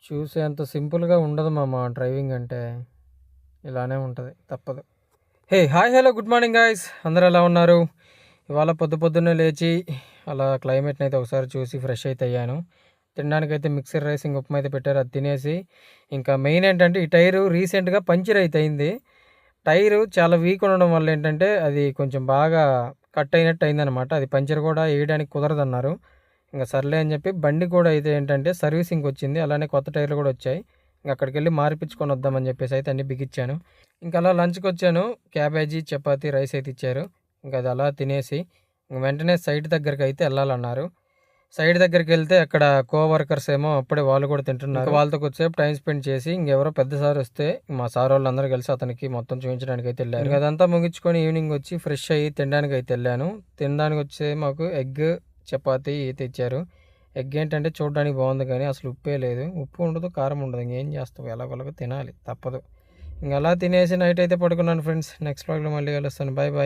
చూసేంత సింపుల్‌గా ఉండదు మామ డ్రైవింగ్ అంటే. ఇలానే ఉంటది. తప్పదు. Hi hello good morning guys. అందరూ ఎలా ఉన్నారు? ఇవాళ పొద్దున్నే లేచి అలా క్లైమేట్‌ని అయితే ఒకసారి చూసి ఫ్రెష్ అయితే అయ్యాను. తినడానికైతే మిక్సర్ రైస్ ఇంక ఉప్మా అయితే పెట్టారు. అది తినేసి ఇంకా మెయిన్ ఏంటంటే ఈ టైరు రీసెంట్‌గా పంక్చర్ అయితే అయింది. టైరు చాలా వీక్ ఉండడం వల్ల ఏంటంటే అది కొంచెం బాగా కట్ అయినట్టు అయిందనమాట. అది పంక్చర్ కూడా ఏయడానికి కుదరదన్నారు. ఇంక సర్లే అని చెప్పి బండి కూడా అయితే ఏంటంటే సర్వీసింగ్‌కి వచ్చింది. అలానే కొత్త టైర్లు కూడా వచ్చాయి. ఇంక అక్కడికెళ్ళి మార్పిచ్చుకొని వద్దామని చెప్పేసి అయితే అన్నీ బిగించాను. ఇంక అలా లంచ్‌కొచ్చాను. క్యాబేజీ, చపాతీ, రైస్ అయితే ఇచ్చారు. ఇంక అది అలా తినేసి వెంటనే సైట్ దగ్గరికి అయితే ఎళ్ళాలన్నారు. సైట్ దగ్గరికెళ్తే అక్కడ కోవర్కర్స్ ఏమో అప్పుడే వాళ్ళు కూడా తింటున్నారు. ఇంక వాళ్ళతో కొద్దిసేపు టైం స్పెండ్ చేసి ఇంకెవరో పెద్ద సార్ వస్తే మా సార్ వాళ్ళందరూ కలిసి అతనికి మొత్తం చూపించడానికైతే ఎళ్లారు. ఇంక అదంతా ముగించుకొని ఈవినింగ్ వచ్చి ఫ్రెష్ అయ్యి తినడానికైతే ఎళ్ళాను. తినడానికొచ్చే మాకు ఎగ్, చపాతీ అయితే ఇచ్చారు. ఎగ్ ఏంటంటే చూడడానికి బాగుంది కానీ అసలు ఉప్పే లేదు. ఉప్పు ఉండదు, కారం ఉండదు. ఇంకేం చేస్తావు? ఎలాగోలాగో తినాలి తప్పదు. ఇంక అలా తినేసి నైట్ అయితే పడుకున్నాను ఫ్రెండ్స్. నెక్స్ట్ వ్లాగ్‌లో మళ్ళీ కలుస్తాను. Bye bye.